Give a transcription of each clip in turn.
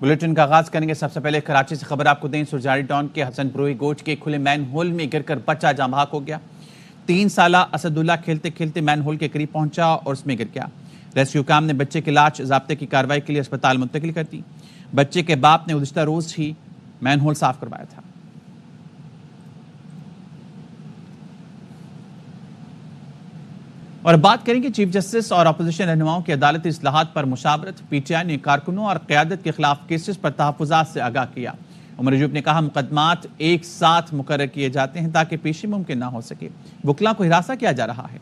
Bulletin کا آغاز کریں گے سب سے پہلے کراچی سے خبر آپ کو دیں۔ سرجاری ٹاؤن کے حسن پروئی گوچ کے کھلے مین ہول میں گر کر بچہ جاں بحق ہو گیا۔ 3 سالہ اسد اللہ کھیلتے کھیلتے مین ہول کے قریب پہنچا اور اس میں گر گیا۔ ریسکیو کام نے بچے کی لاش ضابطے کی کارروائی کے لیے اسپتال منتقل کر دی۔ بچے کے باپ نے گزشتہ روز ہی مین ہول صاف کروایا تھا۔ اور بات کریں گے چیف جسٹس اور اپوزیشن رہنماؤں کی عدالتی اصلاحات پر مشاورت۔ پی ٹی آئی نے کارکنوں اور قیادت کے خلاف کیسز پر تحفظات سے آگاہ کیا۔ عمر ایوب نے کہا مقدمات ایک ساتھ مقرر کیے جاتے ہیں تاکہ پیشی ممکن نہ ہو سکے۔ وکلاء کو ہراساں کیا جا رہا ہے۔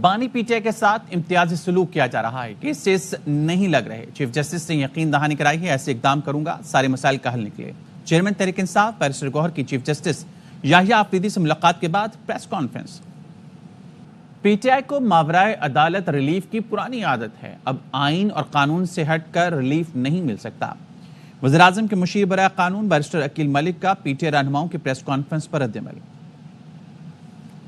بانی پی ٹی آئی کے ساتھ امتیازی سلوک کیا جا رہا ہے، کیسز نہیں لگ رہے۔ چیف جسٹس نے یقین دہانی کرائی ہے ایسے اقدام کروں گا سارے مسائل کا حل نکلے۔ چیئرمین تحریک انصاف بیرسٹر گوہر کی چیف جسٹس یحییٰ آفریدی سے ملاقات کے بعد press conference. P T I کو ماورائے عدالت ریلیف کی پرانی عادت ہے، اب آئین اور قانون سے ہٹ کر ریلیف نہیں مل سکتا۔ وزیراعظم کے مشیر برائے قانون بیرسٹر عقیل ملک کا پی ٹی آئی رہنماؤں کی پریس کانفرنس پر رد عمل۔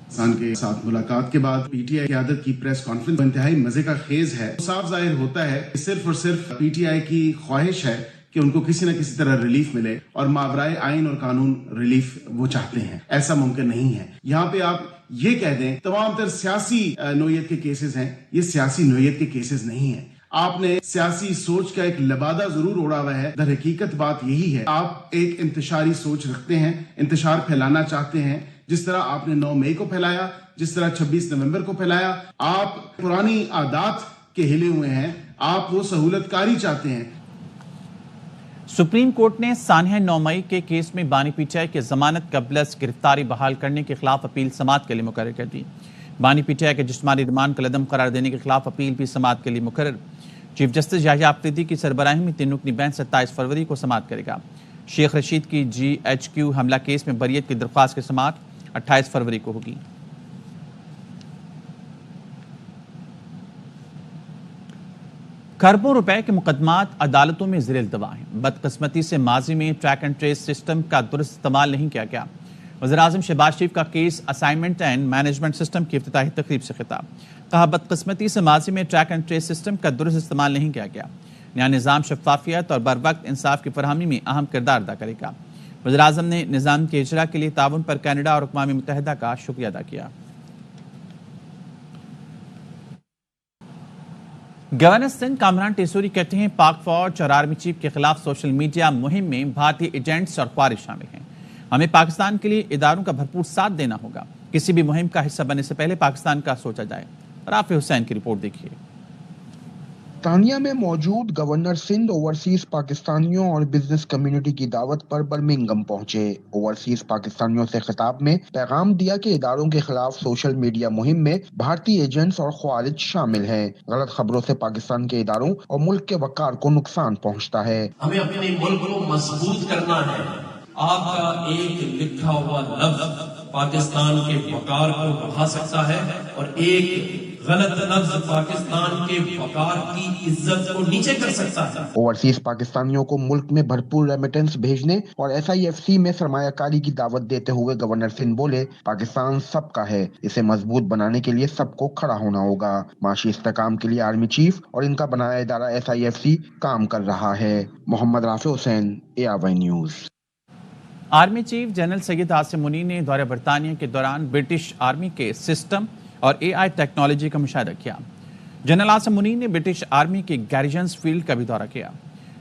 پاکستان کے ساتھ ملاقات کے بعد پی ٹی آئی قیادت کی پریس کانفرنس انتہائی مزے کا خیز ہے۔ صاف ظاہر ہوتا ہے کہ صرف اور صرف پی ٹی آئی کی خواہش ہے کہ ان کو کسی نہ کسی طرح ریلیف ملے، اور ماورائے آئین اور قانون ریلیف وہ چاہتے ہیں۔ ایسا ممکن نہیں ہے۔ یہاں پہ آپ یہ کہہ دیں تمام تر سیاسی نوعیت کے کیسز ہیں، یہ سیاسی نوعیت کے کیسز نہیں ہیں۔ آپ نے سیاسی سوچ کا ایک لبادہ ضرور اڑا ہوا ہے، در حقیقت بات یہی ہے۔ آپ ایک انتشاری سوچ رکھتے ہیں، انتشار پھیلانا چاہتے ہیں، جس طرح آپ نے 9 مئی کو پھیلایا، جس طرح 26 نومبر کو پھیلایا۔ آپ پرانی عادات کے ہلے ہوئے ہیں، آپ وہ سہولت کاری چاہتے ہیں۔ سپریم کورٹ نے سانحہ 9 مئی کے کیس میں بانی پی ٹی آئی کی ضمانت قبل از گرفتاری بحال کرنے کے خلاف اپیل سماعت کے لیے مقرر کر دی۔ بانی پی ٹی آئی کے جسمانی ریمانڈ کو عدم قرار دینے کے خلاف اپیل بھی سماعت کے لیے مقرر۔ چیف جسٹس یحییٰ آفریدی کی سربراہی میں 3 رکنی بینچ 27 فروری کو سماعت کرے گا۔ شیخ رشید کی جی ایچ کیو حملہ کیس میں بریت کی درخواست کی سماعت 28 فروری کو ہوگی۔ کھربوں روپے کے مقدمات عدالتوں میں زیر التوا ہیں۔ بدقسمتی سے ماضی میں ٹریک اینڈ ٹریس سسٹم کا درست استعمال نہیں کیا گیا۔ وزیراعظم شہباز شریف کا case assignment and management system کی افتتاحی تقریب سے خطاب۔ کہا بدقسمتی سے ماضی میں ٹریک اینڈ ٹریس سسٹم کا درست استعمال نہیں کیا گیا۔ نیا نظام شفافیت اور بر وقت انصاف کی فراہمی میں اہم کردار ادا کرے گا۔ وزیراعظم نے نظام کے اجرا کے لیے تعاون پر کینیڈا اور اقوام متحدہ کا شکریہ ادا کیا۔ گورنر سندھ کامران ٹیسوری کہتے ہیں پاک فوج اور آرمی چیف کے خلاف سوشل میڈیا مہم میں بھارتی ایجنٹس اور خوارج شامل ہیں۔ ہمیں پاکستان کے لیے اداروں کا بھرپور ساتھ دینا ہوگا۔ کسی بھی مہم کا حصہ بننے سے پہلے پاکستان کا سوچا جائے۔ رافع حسین کی رپورٹ دیکھیے۔ برطانیہ میں موجود گورنر سندھ اوورسیز پاکستانیوں اور بزنس کمیونٹی کی دعوت پر برمنگھم پہنچے۔ اوورسیز پاکستانیوں سے خطاب میں پیغام دیا کہ اداروں کے خلاف سوشل میڈیا مہم میں بھارتی ایجنٹس اور خوارج شامل ہیں۔ غلط خبروں سے پاکستان کے اداروں اور ملک کے وقار کو نقصان پہنچتا ہے۔ ہمیں اپنے ملک کو مضبوط کرنا ہے۔ آپ کا ایک لکھا ہوا لفظ پاکستان کے وقار کو بڑھا سکتا ہے، اور ایک غلط لفظ پاکستان کے وقار کی عزت کو نیچے کر سکتا ہے۔ اوورسیز پاکستانیوں کو ملک میں بھرپور ریمیٹنس بھیجنے اور SIFC میں سرمایہ کاری کی دعوت دیتے ہوئے گورنر سندھ بولے پاکستان سب کا ہے، اسے مضبوط بنانے کے لیے سب کو کھڑا ہونا ہوگا۔ معاشی استحکام کے لیے آرمی چیف اور ان کا بنایا ادارہ SIFC کام کر رہا ہے۔ محمد رافع حسین، ARY نیوز۔ Army chief general Syed Asim Munir نے دورہ برطانیہ کے دوران برٹش آرمی کے سسٹم اور AI ٹیکنالوجی کا مشاہدہ کیا۔ جنرل عاصم منی نے برٹش آرمی کے گیریجنز فیلڈ کا بھی دورہ کیا۔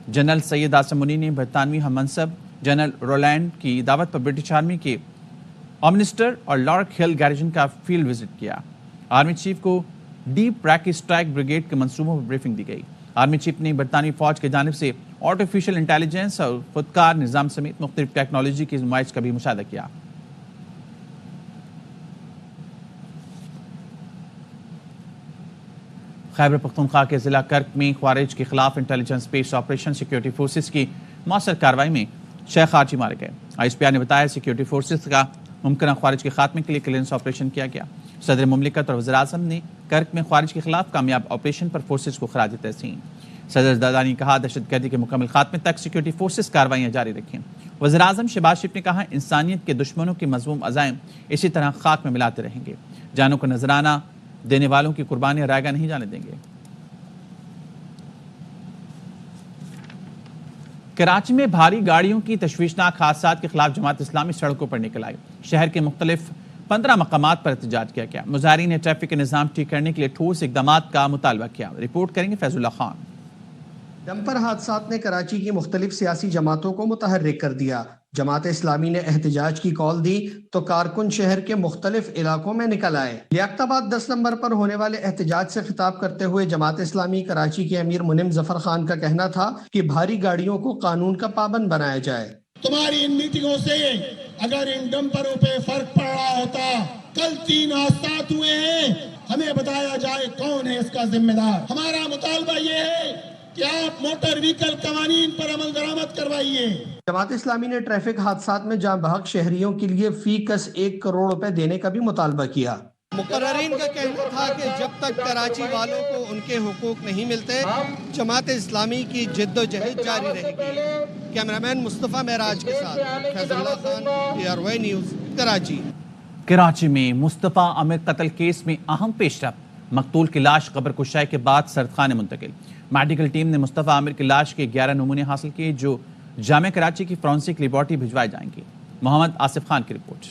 جنرل سید عاصم منی نے برطانوی ہم منصب جنرل رولینڈ کی دعوت پر برٹش آرمی کے آمنسٹر اور لارک ہل گیریجن کا فیلڈ وزٹ کیا۔ آرمی چیف کو ڈیپ ریکی اسٹرائک بریگیڈ کے منصوبوں پر بریفنگ دی گئی۔ آرمی چیف نے برطانوی فوج کی جانب سے آرٹیفیشل انٹیلیجنس اور خودکار نظام سمیت مختلف ٹیکنالوجی کی نمائش کا بھی مشاہدہ کیا۔ خیبر پختونخوا کے ضلع کرک میں خوارج کے خلاف intelligence based operation security forces کی مؤثر کارروائی میں 6 خارجی مارے گئے۔ ISPR نے بتایا سیکیورٹی فورسز کا ممکنہ خوارج کے خاتمے کے لیے کلیئرنس آپریشن کیا گیا۔ صدر مملکت اور وزیراعظم نے کرک میں خوارج کے خلاف کامیاب آپریشن پر فورسز کو خراج تحسین۔ صدر دادانی نے کہا دہشت گردی کے مکمل خاتمے تک سیکیورٹی فورسز کارروائیاں جاری رکھیں۔ وزیراعظم شہباز شریف نے کہا انسانیت کے دشمنوں کے مذموم عزائم اسی طرح خاک میں ملاتے رہیں گے، جانوں کو نذرانہ دینے والوں کی قربانیاں رائیگاں نہیں جانے دیں گے۔ کراچی میں بھاری گاڑیوں کی تشویشناک حادثات کے خلاف جماعت اسلامی سڑکوں پر نکل آئی. شہر کے مختلف 15 مقامات پر احتجاج کیا گیا. مظاہرین نے ٹریفک کے نظام ٹھیک کرنے کے لیے ٹھوس اقدامات کا مطالبہ کیا. رپورٹ کریں گے فیض اللہ خان. ڈمپر حادثات نے کراچی کی مختلف سیاسی جماعتوں کو متحرک کر دیا. جماعت اسلامی نے احتجاج کی کال دی تو کارکن شہر کے مختلف علاقوں میں نکل آئے. لیاقت آباد 10 نمبر پر ہونے والے احتجاج سے خطاب کرتے ہوئے جماعت اسلامی کراچی کے امیر منم ظفر خان کا کہنا تھا کہ بھاری گاڑیوں کو قانون کا پابند بنایا جائے. تمہاری ان میٹنگوں سے اگر ان ڈمپروں پہ فرق پڑ رہا ہوتا، کل 3 حادثات ہوئے ہیں، ہمیں بتایا جائے کون ہے اس کا ذمہ دار. ہمارا مطالبہ یہ ہے کہ آپ موٹر وہیکل قوانین پر عمل درآمد کروائیے. جماعت اسلامی نے ٹریفک حادثات میں جاں بحق شہریوں کے لیے فی کس 1 کروڑ روپے دینے کا بھی مطالبہ کیا. مقررین کا کہنا تھا کہ جب تک کراچی والوں کو ان کے حقوق نہیں ملتے، جماعت اسلامی کی جد و جہد جاری رہے گی. کیمرامین مصطفیٰ معراج کے ساتھ فیض اللہ خان، ARY نیوز، کراچی. کراچی میں مصطفیٰ عامر قتل کیس میں اہم پیش رفت. مقتول کی لاش قبر کشائی کے بعد سردخانے منتقل. میڈیکل ٹیم نے مصطفیٰ عامر کی لاش کے 11 نمونے حاصل کیے جو جامعہ کراچی کی فورنسک لیبارٹری بھجوائے جائیں گے. محمد آصف خان کی رپورٹ.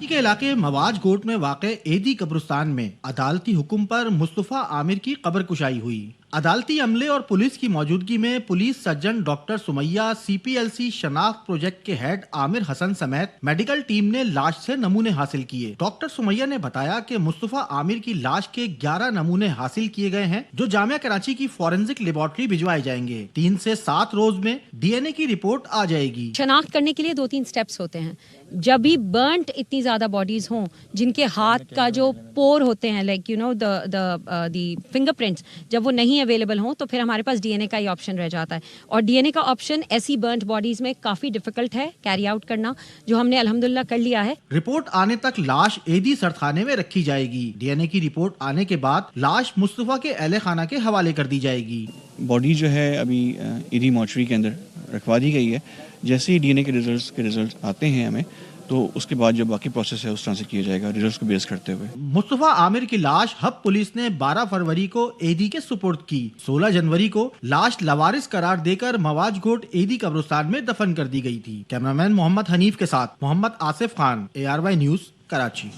کے علاقے مواج کوٹ میں واقع ایدی قبرستان میں عدالتی حکم پر مصطفیٰ عامر کی قبر کشائی ہوئی. عدالتی عملے اور پولیس کی موجودگی میں police surgeon doctor Sumaiya, CPLC شناخت پروجیکٹ کے ہیڈ عامر حسن سمیت میڈیکل ٹیم نے لاش سے نمونے حاصل کیے. ڈاکٹر سمیہ نے بتایا کہ مصطفیٰ عامر کی لاش کے 11 نمونے حاصل کیے گئے ہیں جو جامعہ کراچی کی فورنسک لیبارٹری بھجوائے جائیں گے. 3 سے 7 روز میں DNA کی رپورٹ آ جائے گی. شناخت کرنے کے لیے 2-3 سٹیپس ہوتے ہیں. جب بھی برنٹ اتنی زیادہ باڈیز ہوں جن کے ہاتھ کا جو پور ہوتے ہیں لائک دی فنگر پرنٹس جب وہ نہیں اویلیبل ہوں تو پھر ہمارے پاس DNA کا ہی آپشن رہ جاتا ہے. اور DNA کا آپشن ایسی برنٹ باڈیز میں کافی ڈیفیکلٹ ہے کیری آؤٹ کرنا، جو ہم نے الحمدللہ کر لیا ہے. رپورٹ آنے تک لاش ایدی سردخانے میں رکھی جائے گی. DNA کی رپورٹ آنے کے بعد لاش مصطفیٰ کے اہل خانہ کے حوالے کر دی جائے گی. باڈی جو ہے ابھی ایدی مورچری کے اندر رکھوا دی گئی ہے. جیسے ہی DNA کے ریزلٹس آتے ہیں ہمیں تو اس کے بعد جو باقی پروسیس ہے اس طرح سے کیا جائے گا ریزلٹس کو بیس کرتے ہوئے. مصطفیٰ عامر کی لاش ہب پولیس نے 12 فروری کو ایدی کے سپرد کی. 16 جنوری کو لاش لاوارث قرار دے کر مواج گھوٹ ایدی قبرستان میں دفن کر دی گئی تھی. کیمرامین محمد حنیف کے ساتھ محمد آصف خان، ARY نیوز، کراچی.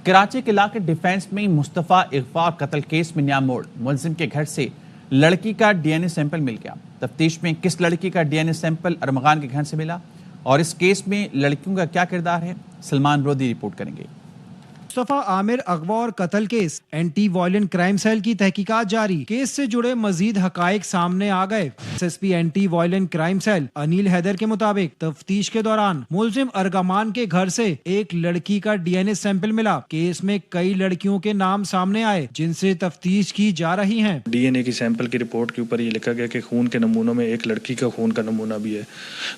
کراچی کے علاقے ڈیفینس میں مصطفیٰ اغوا اور قتل کیس میں نیا موڑ. ملزم کے گھر سے لڑکی کا DNA سیمپل مل گیا. تفتیش میں کس لڑکی کا DNA سیمپل ارمغان کے گھر سے ملا اور اس کیس میں لڑکیوں کا کیا کردار ہے، سلمان رودی رپورٹ کریں گے. مصطفیٰ عامر اغوا اور قتل کیس، اینٹی وائلنٹ کرائم سیل کی تحقیقات جاری. کیس سے جڑے مزید حقائق سامنے آ گئے. SSP anti violent crime cell Anil Haider کے مطابق تفتیش کے دوران ملزم ارغمان کے گھر سے ایک لڑکی کا DNA سیمپل ملا. کیس میں کئی لڑکیوں کے نام سامنے آئے جن سے تفتیش کی جا رہی ہیں. DNA کی سیمپل کی رپورٹ کے اوپر یہ لکھا گیا کہ خون کے نمونوں میں ایک لڑکی کا خون کا نمونہ بھی ہے.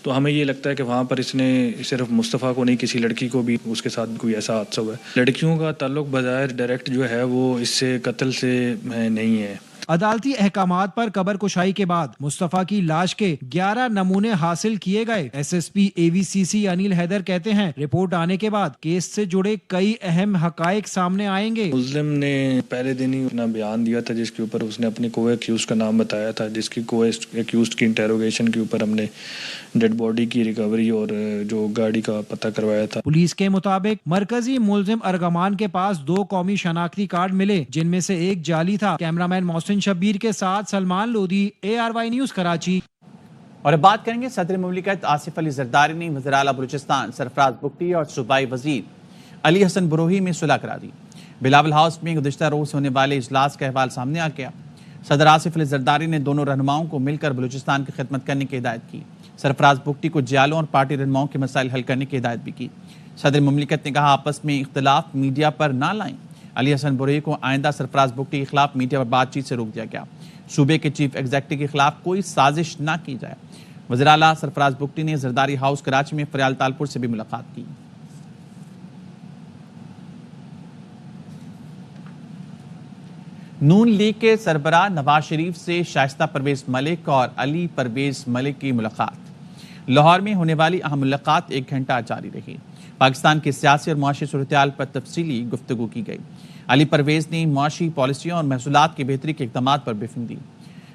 تو ہمیں یہ لگتا ہے کہ وہاں پر اس نے صرف مصطفیٰ کو نہیں کسی لڑکی کو بھی اس کے ساتھ کوئی ایسا حادثہ ہوا ہے. لڑکیوں کا تعلق بظاہر ڈائریکٹ جو ہے وہ اس سے قتل سے نہیں ہے. عدالتی احکامات پر قبر کشائی کے بعد مصطفیٰ کی لاش کے 11 نمونے حاصل کیے گئے. SSP AVCC انیل حیدر کہتے ہیں رپورٹ آنے کے بعد کیس سے جڑے کئی اہم حقائق سامنے آئیں گے. ملزم نے پہلے دن ہی اپنا بیان دیا تھا جس کے اوپر اس نے اپنے کو ایکیوزڈ کا نام بتایا تھا، جس کی کو ایکیوزڈ کی انٹیروگیشن کے اوپر ہم نے ڈیڈ باڈی کی ریکوری اور جو گاڑی کا پتہ کروایا تھا. پولیس کے مطابق مرکزی ملزم ارغمان کے پاس 2 قومی شناختی کارڈ ملے جن میں سے ایک جعلی تھا. کیمرامین محسن شبیر کے ساتھ سلمان لودھی، ARY نیوز، کراچی. اور اب بات کریں گے صدر مملکت آصف علی زرداری نے وزیر اعلیٰ بلوچستان سرفراز بگٹی اور صوبائی وزیر علی حسن بروہی میں صلح کرا دی. بلاول ہاؤس میں گزشتہ روز ہونے والے اجلاس کا احوال سامنے آ گیا. صدر آصف علی زرداری نے دونوں رہنماؤں کو مل کر بلوچستان کی خدمت کرنے کی ہدایت کی. سرفراز بگٹی کو جیالوں اور پارٹی رہنماؤں کے مسائل حل کرنے کی ہدایت بھی کی. صدر مملکت نے کہا آپس میں اختلاف میڈیا پر نہ لائیں. علی حسن بروہی کو آئندہ سرفراز بگٹی کے خلاف میڈیا پر بات چیت سے روک دیا گیا. صوبے کے چیف ایگزیکٹو کے خلاف کوئی سازش نہ کی جائے. وزیر اعلیٰ سرفراز بگٹی نے زرداری ہاؤس کراچی میں فریال تالپور سے بھی ملاقات کی. نون لیگ کے سربراہ نواز شریف سے شائستہ پرویز ملک اور علی پرویز ملک کی ملاقات. لاہور میں ہونے والی اہم ملاقات 1 گھنٹہ جاری رہی. پاکستان کی سیاسی اور معاشی صورتحال پر تفصیلی گفتگو کی گئی. علی پرویز نے معاشی پالیسیوں اور محصولات کی بہتری کے اقدامات پر بریفنگ دی.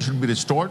should be restored.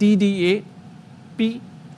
TDAP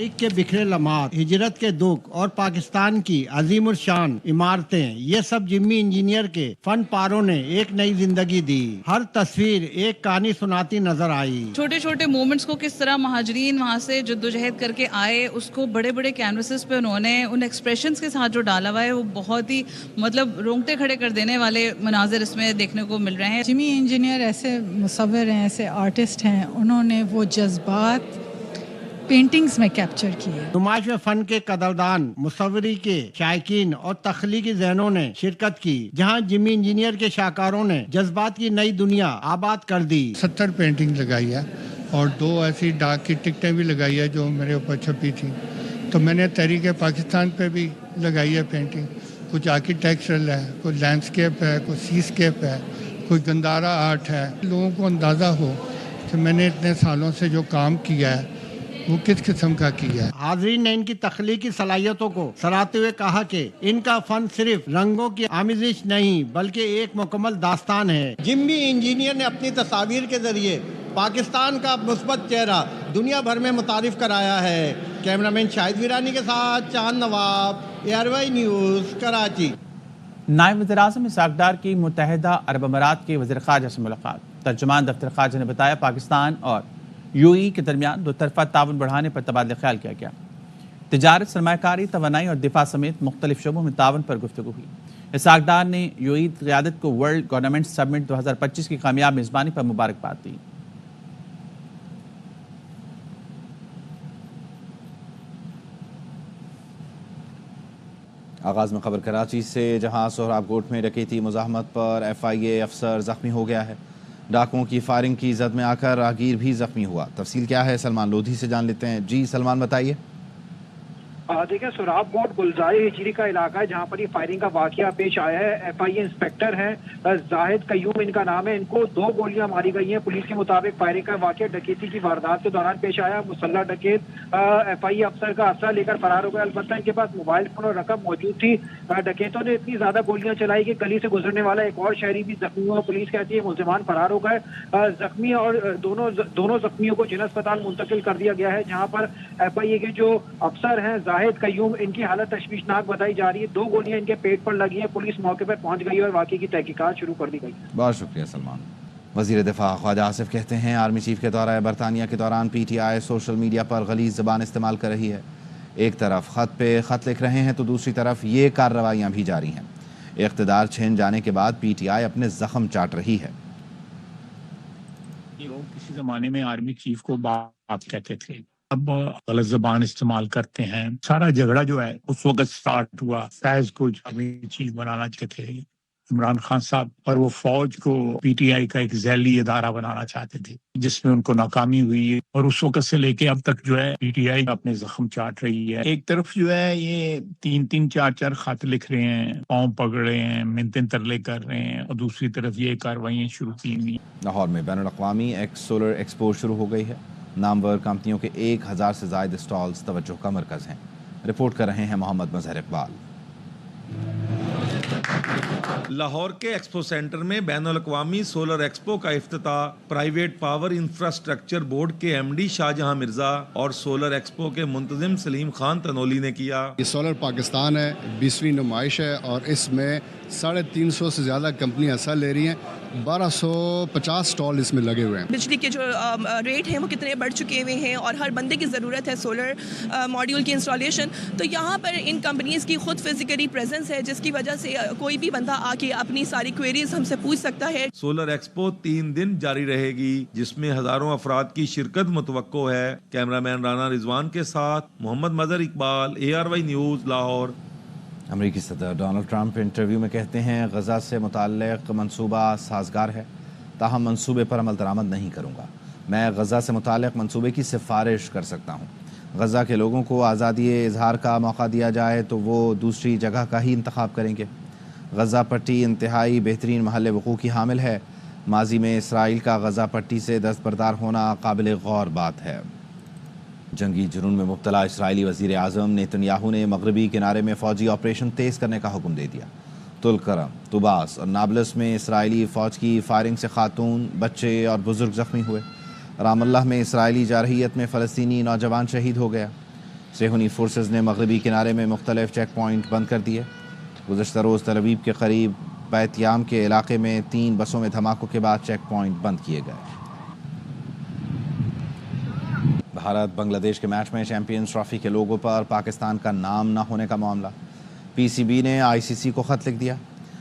تحریک کے بکھرے لمحات، ہجرت کے دکھ اور پاکستان کی عظیم الشان عمارتیں، یہ سب جمی انجینئر کے فن پاروں نے ایک نئی زندگی دی۔ ہر تصویر ایک کہانی سناتی نظر آئی۔ چھوٹے چھوٹے مومنٹس کو کس طرح مہاجرین وہاں سے جدوجہد کر کے آئے، اس کو بڑے بڑے کینوسز پہ انہوں نے ان ایکسپریشنز کے ساتھ جو ڈالا ہوا ہے، وہ بہت ہی مطلب رونگٹے کھڑے کر دینے والے مناظر اس میں دیکھنے کو مل رہے ہیں۔ جمی انجینئر ایسے مصور ہیں، ایسے آرٹسٹ ہیں، انہوں نے وہ جذبات پینٹنگز میں کیپچر کیے۔ نمائش میں فن کے قدردان، مصوری کے شائقین اور تخلیقی ذہنوں نے شرکت کی، جہاں جمی انجینئر کے شاہکاروں نے جذبات کی نئی دنیا آباد کر دی۔ 70 پینٹنگ لگائی ہے اور 2 ایسی ڈاک کی ٹکٹیں بھی لگائی ہے جو میرے اوپر چھپی تھی، تو میں نے تحریک پاکستان پہ بھی لگائی ہے پینٹنگ۔ کچھ آرکیٹیکچرل ہے، کوئی لینڈسکیپ ہے، کوئی سی اسکیپ ہے، کوئی گندارا آرٹ ہے۔ لوگوں کو اندازہ ہو کہ میں نے اتنے سالوں سے جو کام کیا ہے وہ کس قسم کا کیا ہے۔ حاضرین نے ان کی تخلیقی صلاحیتوں کو سراہتے ہوئے کہا کہ ان کا فن صرف رنگوں کی آمیزش نہیں بلکہ ایک مکمل داستان ہے۔ جمی انجینئر نے اپنی تصاویر کے ذریعے پاکستان کا مثبت چہرہ دنیا بھر میں متعارف کرایا ہے۔ کیمرامین شاہد ویرانی کے ساتھ چاند نواب، ARY نیوز، کراچی۔ نائب وزیر اعظم اسحاق ڈار کی متحدہ عرب امارات کے وزیر خارجہ سے ملاقات۔ ترجمان دفتر خارجہ نے بتایا پاکستان اور UAE کے درمیان دو طرفہ تعاون بڑھانے پر تبادلہ خیال کیا گیا۔ تجارت، سرمایہ کاری، توانائی اور دفاع سمیت مختلف شعبوں میں تعاون پر گفتگو ہوئی۔ اسحاق ڈار نے UAE قیادت کو ورلڈ گورنمنٹ سمٹ 2025 کی کامیاب میزبانی پر مبارکباد دی۔ آغاز میں خبر کراچی سے، جہاں سہراب کوٹ میں ڈکیتی مزاحمت پر FIA افسر زخمی ہو گیا ہے۔ ڈاکوؤں کی فائرنگ کی زد میں آ کر راہگیر بھی زخمی ہوا۔ تفصیل کیا ہے سلمان لودھی سے جان لیتے ہیں۔ جی سلمان بتائیے۔ دیکھیں، سہراب کوٹ گلزار ہجری کا علاقہ ہے جہاں پر یہ فائرنگ کا واقعہ پیش آیا ہے۔ FIA انسپیکٹر ہیں، زاہد قیوم ان کا نام ہے، ان کو 2 گولیاں ماری گئی ہیں۔ پولیس کے مطابق فائرنگ کا واقعہ ڈکیتی کی واردات کے دوران پیش آیا۔ مسلح ڈکیت FIA افسر کا اسلحہ لے کر فرار ہو گیا، البتہ ان کے پاس موبائل فون اور رقم موجود تھی۔ ڈکیتوں نے اتنی زیادہ گولیاں چلائی کہ گلی سے گزرنے والا ایک اور شہری بھی زخمی ہوا۔ پولیس کہتی ہے ملزمان فرار ہو گئے۔ زخمی اور دونوں زخمیوں کو جن اسپتال منتقل کر دیا گیا ہے، جہاں پر FIA کے جو افسر ہیں زاہد قیوم، ان کی حالت تشویشناک بتائی جا رہی ہے۔ 2 گولیاں ان کے پیٹ پر لگی ہیں۔ پولیس موقع پر پہنچ گئی اور واقعے کی تحقیقات شروع کر دی گئی۔ بہت شکریہ سلمان۔ وزیر دفاع خواجہ آصف کہتے ہیں آرمی چیف کے دورہ برطانیہ کے دوران PTI سوشل میڈیا پر غلیظ زبان استعمال کر رہی ہے۔ ایک طرف خط پہ خط لکھ رہے ہیں تو دوسری طرف یہ کارروائیاں بھی جاری ہیں۔ اقتدار چھین جانے کے بعد PTI اپنے زخم چاٹ رہی ہے۔ لوگ کسی زمانے میں آرمی چیف کو باپ کہتے تھے، اب غلط زبان استعمال کرتے ہیں۔ سارا جھگڑا جو ہے اس وقت سٹارٹ ہوا، فیض کو آرمی چیف بنانا چاہتے تھے عمران خان صاحب، اور وہ فوج کو PTI کا ایک ذیلی ادارہ بنانا چاہتے تھے، جس میں ان کو ناکامی ہوئی، اور اس وقت سے لے کے اب تک جو ہے PTI اپنے زخم چاٹ رہی ہے۔ ایک طرف جو ہے یہ 3 4 خط لکھ رہے ہیں، پاؤں پکڑ رہے ہیں، منتیں ترلے کر رہے ہیں، اور دوسری طرف یہ کارروائیاں شروع کی ہوئی۔ لاہور میں بین الاقوامی سولر ایکسپو شروع ہو گئی ہے۔ نامور کمپنیوں کے 1000 سے زائد اسٹالز توجہ کا مرکز ہیں۔ رپورٹ کر رہے ہیں محمد مظہر اقبال۔ لاہور کے ایکسپو سینٹر میں بین الاقوامی سولر ایکسپو کا افتتاح پرائیویٹ پاور انفراسٹرکچر بورڈ کے MD شاہجہاں مرزا اور سولر ایکسپو کے منتظم سلیم خان تنولی نے کیا۔ یہ سولر پاکستان ہے، 20ویں نمائش ہے اور اس میں 350 سے زیادہ کمپنیاں حصہ لے رہی ہیں۔ 1250 سٹال اس میں لگے ہوئے ہیں۔ بجلی کے جو ریٹ ہیں وہ کتنے بڑھ چکے ہوئے ہیں اور ہر بندے کی ضرورت ہے سولر ماڈیول کی انسٹالیشن، تو یہاں پر ان کمپنیز کی خود فزیکلی پریزنس ہے، جس کی وجہ سے کوئی بھی بندہ آ کے اپنی ساری کوئریز ہم سے پوچھ سکتا ہے۔ سولر ایکسپو 3 دن جاری رہے گی، جس میں ہزاروں افراد کی شرکت متوقع ہے۔ کیمرامین رانا رضوان کے ساتھ محمد مظہر اقبال، ARY نیوز، لاہور۔ امریکی صدر ڈونلڈ ٹرمپ انٹرویو میں کہتے ہیں غزہ سے متعلق منصوبہ سازگار ہے، تاہم منصوبے پر عمل درآمد نہیں کروں گا۔ میں غزہ سے متعلق منصوبے کی سفارش کر سکتا ہوں۔ غزہ کے لوگوں کو آزادی اظہار کا موقع دیا جائے تو وہ دوسری جگہ کا ہی انتخاب کریں گے۔ غزہ پٹی انتہائی بہترین محل وقوع کی حامل ہے۔ ماضی میں اسرائیل کا غزہ پٹی سے دستبردار ہونا قابل غور بات ہے۔ جنگی جنون میں مبتلا اسرائیلی وزیر اعظم نیتن یاہو نے مغربی کنارے میں فوجی آپریشن تیز کرنے کا حکم دے دیا۔ تلکرم، طوباس اور نابلس میں اسرائیلی فوج کی فائرنگ سے خاتون، بچے اور بزرگ زخمی ہوئے۔ رام اللہ میں اسرائیلی جارحیت میں فلسطینی نوجوان شہید ہو گیا۔ صہیونی فورسز نے مغربی کنارے میں مختلف چیک پوائنٹ بند کر دیے. گزشتہ روز تل ابیب کے قریب بیت یام کے علاقے میں 3 بسوں میں دھماکوں کے بعد چیک پوائنٹ بند کیے گئے. بھارت بنگلہ دیش کے میچ میں چیمپئنز ٹرافی کے لوگو پر پاکستان کا نام نہ ہونے کا معاملہ. پی سی بی نے آئی سی سی کو خط لکھ دیا.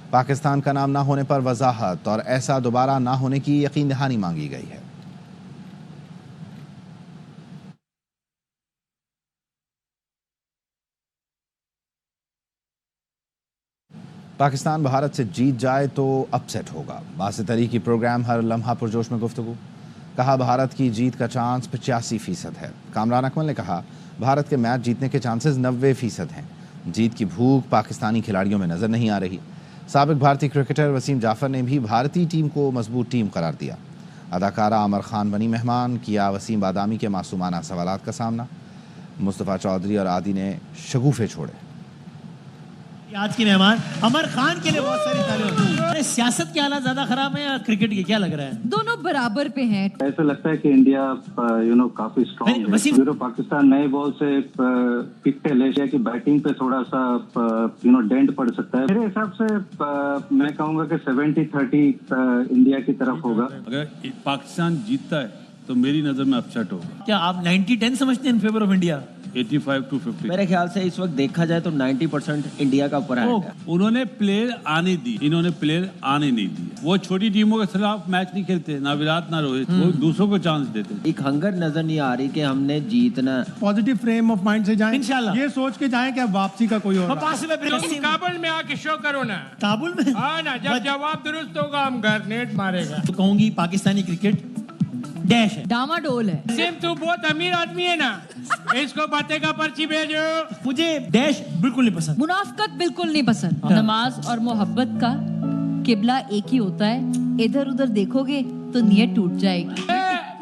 پاکستان کا نام نہ ہونے پر وضاحت اور ایسا دوبارہ نہ ہونے کی یقین دہانی مانگی گئی ہے. پاکستان بھارت سے جیت جائے تو اپ سیٹ ہوگا. باسط علی کی پروگرام ہر لمحہ پرجوش میں گفتگو. کہا بھارت کی جیت کا چانس 85% ہے. کامران اکمل نے کہا بھارت کے میچ جیتنے کے چانسز 90% ہیں. جیت کی بھوک پاکستانی کھلاڑیوں میں نظر نہیں آ رہی. سابق بھارتی کرکٹر وسیم جعفر نے بھی بھارتی ٹیم کو مضبوط ٹیم قرار دیا. اداکارہ عامر خان بنی مہمان. کیا وسیم بادامی کے معصومانہ سوالات کا سامنا. مصطفیٰ چودھری اور عادی نے شگوفے چھوڑے. آج کی مہمان عامر خان کے لیے بہت ساری تعریفیں. سیاست کے حالات زیادہ خراب ہیں یا کرکٹ کے؟ کیا لگ رہا ہے؟ دونوں برابر پہ ہیں. ایسا لگتا ہے کہ انڈیا کافی اسٹرانگ ہے. پاکستان نئے بال سے پکٹل ایشیا کی بیٹنگ پہ تھوڑا سا ڈینٹ پڑ سکتا ہے. میرے حساب سے میں کہوں گا کہ 70-30 انڈیا کی طرف ہوگا. اگر پاکستان جیتتا ہے تو میری نظر میں اپسیٹ ہوگا. کیا آپ 90-10 سمجھتے ہیں ان فیور آف انڈیا؟ 85-50. میرے خیال سے اس وقت دیکھا جائے تو 90% انڈیا کا اوپر ہے. انہوں نے پلیئر آنے دی, انہوں نے پلیئر آنے نہیں دی. وہ چھوٹی ٹیموں کے خلاف میچ نہیں کھیلتے, نہ وراٹ نہ روہت. وہ دوسروں کو چانس دیتے. ایک ہنگر نظر نہیں آ رہی کہ ہم نے جیتنا. پازیٹیو فریم آف مائنڈ سے جائیں انشاءاللہ. یہ سوچ کے جائیں کہ اب واپسی کا کوئی اور کابل میں آ کے شو کرو نا. کابل میں ہاں نا, جب جواب درست ہوگا ہم گرنیٹ مارے گا. تو کہوں گی پاکستانی کرکٹ ڈیش ہے, ڈاماڈول ہے. سیم تو بہت امیر آدمی ہے نا, اس کو باتیں کا پرچی بھیجو. مجھے ڈیش بالکل نہیں پسند. منافقت بالکل نہیں پسند. نماز اور محبت کا قبلہ ایک ہی ہوتا ہے. ادھر ادھر دیکھو گے تو نیت ٹوٹ جائے گی.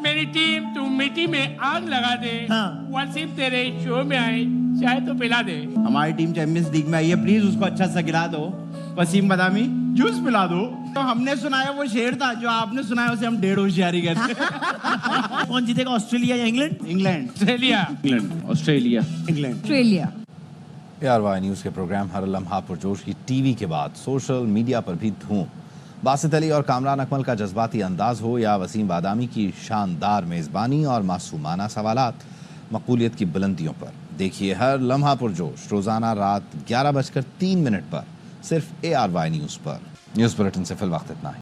میری ٹیم تو مٹی میں آگ لگا دے. وسیم تیرے شو میں آئے, چائے تو پلا دے. ہماری ٹیم چیمپئنز لیگ میں آئی ہے, پلیز اس کو اچھا سا کھلا دو. وسیم بادامی جوس پلا دو. تو ہم نے سنایا وہ شعر تھا, جو آپ نے سنایا اسے ہم 1.5 ہوشیاری کہتے ہیں. کون جیتے گا, آسٹریلیا یا England? England. Australia. Australia. England. Australia. ARY news کے پروگرام ہر لمحہ پرجوش کی ٹی وی کے بعد سوشل میڈیا پر بھی دھوم. باسط علی اور کامران اکمل کا جذباتی انداز ہو یا وسیم بادامی کی شاندار میزبانی اور معصومانہ سوالات مقبولیت کی بلندیوں پر, دیکھیے ہر لمحہ پرجوش روزانہ رات 11:03 پر صرف ARY نیوز پر. نیوز بلیٹن سے فی الوقت اتنا ہی.